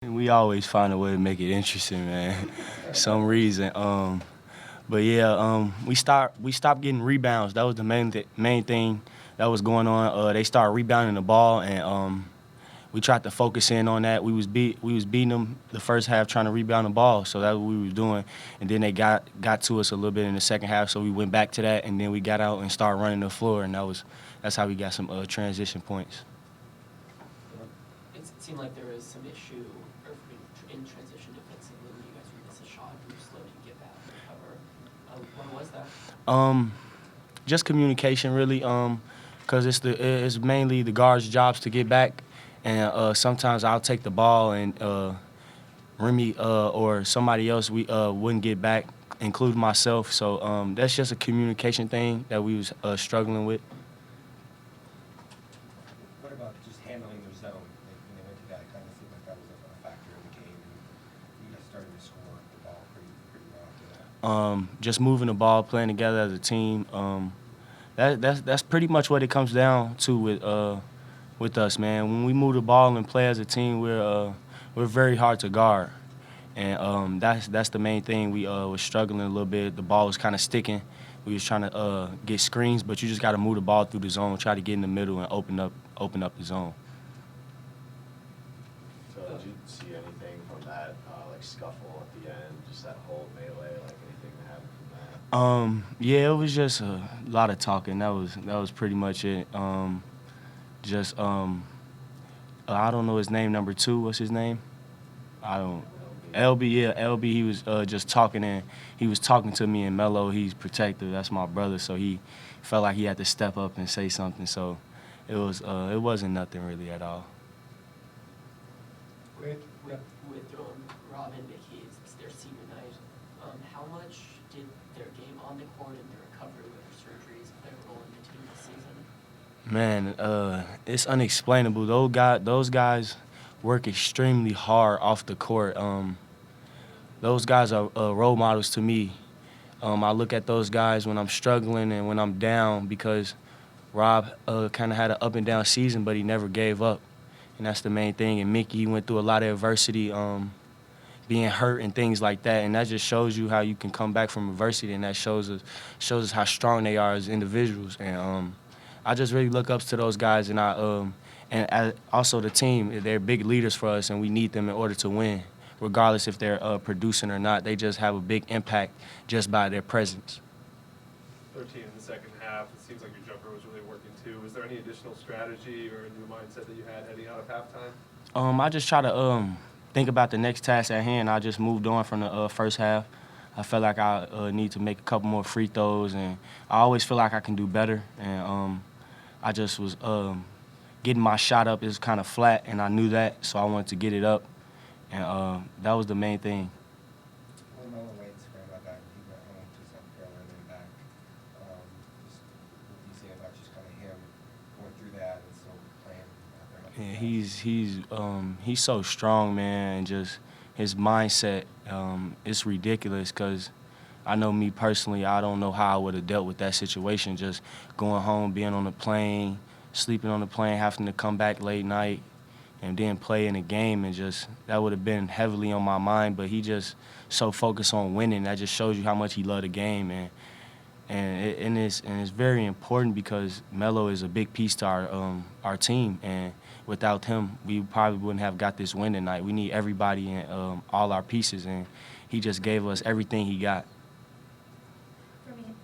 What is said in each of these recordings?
We always find a way to make it interesting, man. Some reason. But yeah, we stopped getting rebounds. That was the main thing that was going on. They started rebounding the ball, and we tried to focus in on that. We was beating them the first half trying to rebound the ball, so that's what we was doing. And then they got to us a little bit in the second half, so we went back to that, and then we got out and started running the floor, and that's how we got some transition points. It seemed like there was some issue in transition defensively when you guys would miss a shot and you slow to get back and recover. What was that? Just communication, really. Cause it's mainly the guards' jobs to get back, and sometimes I'll take the ball and Remy or somebody else we wouldn't get back, including myself. So that's just a communication thing that we was struggling with. What about just handling their zone? Like, when they went to that, it kind of seemed like that was a factor in the game, and you guys started to score the ball pretty well after that. Just moving the ball, playing together as a team. That's pretty much what it comes down to with us, man. When we move the ball and play as a team, we're very hard to guard, and that's the main thing. We was struggling a little bit. The ball was kind of sticking. We was trying to get screens, but you just got to move the ball through the zone, try to get in the middle and open up the zone. So did you see anything from that like scuffle at the end, just that whole melee, like anything that happened from that? Yeah, it was just a lot of talking. That was pretty much it. Just I don't know his name. Number two, what's his name? I don't. LB, yeah, LB. He was just talking, and he was talking to me. And Melo, he's protective. That's my brother, so he felt like he had to step up and say something. So it wasn't nothing really at all. With Rob and Mickey, it's their senior night. How much did their game on the court and their recovery with their surgeries play a role in the team this season? Man, it's unexplainable. Those guys work extremely hard off the court. Those guys are role models to me. I look at those guys when I'm struggling and when I'm down because Rob kind of had an up and down season, but he never gave up, and that's the main thing. And Mickey, he went through a lot of adversity, being hurt and things like that, and that just shows you how you can come back from adversity, and that shows us how strong they are as individuals. And I just really look up to those guys, and also the team. They're big leaders for us, and we need them in order to win. Regardless if they're producing or not, they just have a big impact just by their presence. 13 in the second half. It seems like your jumper was really working too. Was there any additional strategy or a new mindset that you had heading out of halftime? I just try to think about the next task at hand. I just moved on from the first half. I felt like I need to make a couple more free throws, and I always feel like I can do better. And I just was getting my shot up is kind of flat, and I knew that, so I wanted to get it up, and that was the main thing. When Melo Wade's scram about that, he went home to South Carolina and back. Just what do you say about just kind of him going through that and still playing out there? Yeah, he's so strong, man, and just his mindset, it's ridiculous because I know me personally, I don't know how I would have dealt with that situation, just going home, being on the plane, sleeping on the plane, having to come back late night, and then play in a game, and just that would have been heavily on my mind. But he just so focused on winning. That just shows you how much he loved the game, and it's very important because Melo is a big piece to our team, and without him, we probably wouldn't have got this win tonight. We need everybody and all our pieces, and he just gave us everything he got.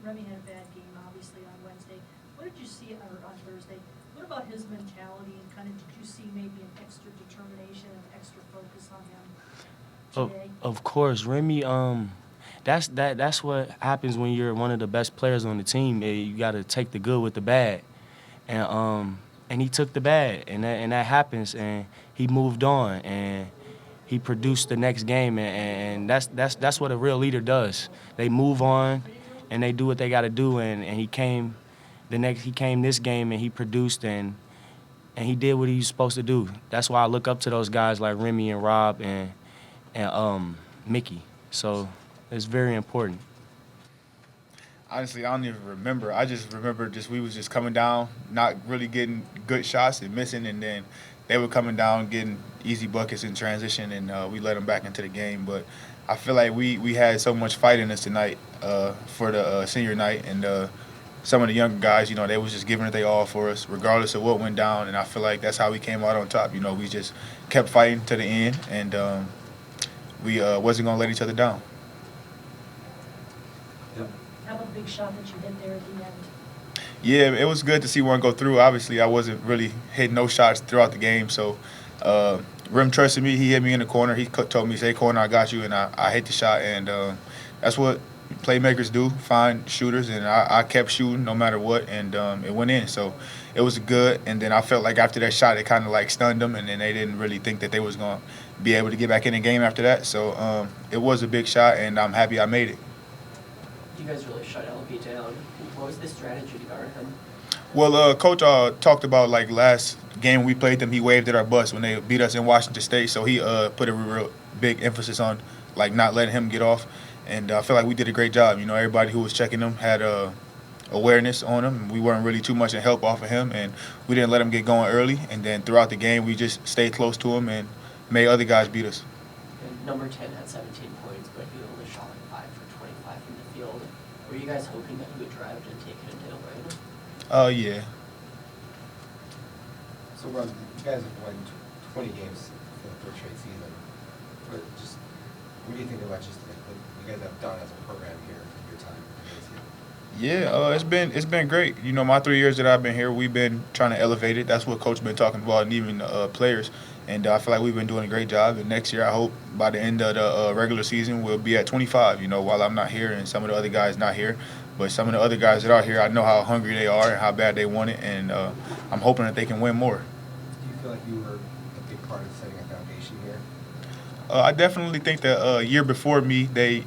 Remy had a bad game, obviously, on Wednesday. What did you see, or on Thursday? What about his mentality, and kind of did you see maybe an extra determination and extra focus on him today? Of course, Remy. That's what happens when you're one of the best players on the team. You got to take the good with the bad, and he took the bad, and that happens, and he moved on, and he produced the next game, and that's what a real leader does. They move on, and they do what they got to do, and he came this game, and he produced, and he did what he was supposed to do. That's why I look up to those guys like Remy and Rob and Mickey. So it's very important. Honestly, I don't even remember. I just remember we was just coming down, not really getting good shots and missing, and then they were coming down, getting easy buckets in transition, and we let them back into the game. But I feel like we had so much fight in us tonight for the senior night, and some of the younger guys, they was just giving it they all for us, regardless of what went down. And I feel like that's how we came out on top. We just kept fighting to the end, and we wasn't gonna let each other down. How about the big shot that you hit there at the end? Yeah, it was good to see one go through. Obviously, I wasn't really hitting no shots throughout the game, so Rim trusted me. He hit me in the corner. He told me, "Say corner, I got you," and I hit the shot, and that's what playmakers do, find shooters, and I kept shooting no matter what, and it went in. So it was good, and then I felt like after that shot, it kind of like stunned them, and then they didn't really think that they was going to be able to get back in the game after that. So it was a big shot, and I'm happy I made it. You guys really shut LB down. What was the strategy to guard him? Well, Coach talked about like last game we played them. He waved at our bus when they beat us in Washington State. So he put a real big emphasis on like not letting him get off, and I feel like we did a great job. Everybody who was checking him had awareness on him. We weren't really too much in help off of him, and we didn't let him get going early. And then throughout the game, we just stayed close to him and made other guys beat us. And number 10 had 17 points, but he only shot like 5 for 25 from the field. Were you guys hoping that he would drive and take it and nail right? Yeah. So, Ron, you guys have won 20 games for the third straight season. What do you think about just like what you guys have done as a program here in your time at ASU? Yeah, it's been great. My 3 years that I've been here, we've been trying to elevate it. That's what Coach been talking about, and even players. And I feel like we've been doing a great job. And next year, I hope by the end of the regular season, we'll be at 25. While I'm not here and some of the other guys not here, but some of the other guys that are here, I know how hungry they are and how bad they want it, and I'm hoping that they can win more. Do you feel like you were a big part of setting a foundation here? I definitely think that year before me, they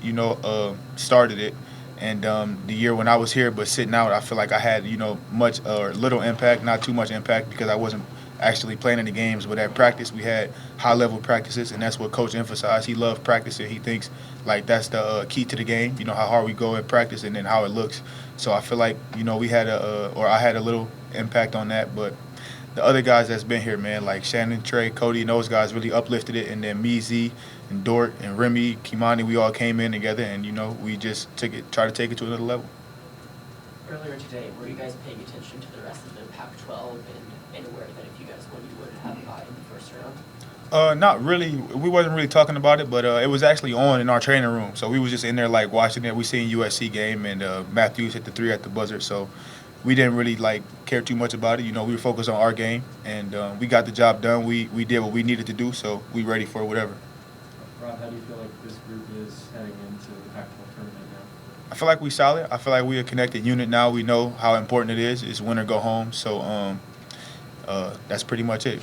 started it, and the year when I was here but sitting out, I feel like I had much or little impact, not too much impact because I wasn't actually playing in the games. But at practice, we had high level practices, and that's what Coach emphasized. He loved practicing. He thinks like that's the key to the game. How hard we go at practice and then how it looks. So I feel like we had I had a little impact on that, but the other guys that's been here, man, like Shannon, Trey, Cody, and those guys really uplifted it. And then me, Z, and Dort, and Remy, Kimani, we all came in together, and we just tried to take it to another level. Earlier today, were you guys paying attention to the rest of the Pac-12 and aware that if you guys won, you would have a bye in the first round? Not really. We wasn't really talking about it, but it was actually on in our training room. So we was just in there like watching it. We seen USC game, and Matthews hit the 3 at the buzzer. So we didn't really like care too much about it. We were focused on our game, and we got the job done. We did what we needed to do, so we ready for whatever. Rob, how do you feel like this group is heading into the Pac-12 tournament now? I feel like we solid. I feel like we a connected unit now. We know how important it is. It's win or go home. So that's pretty much it.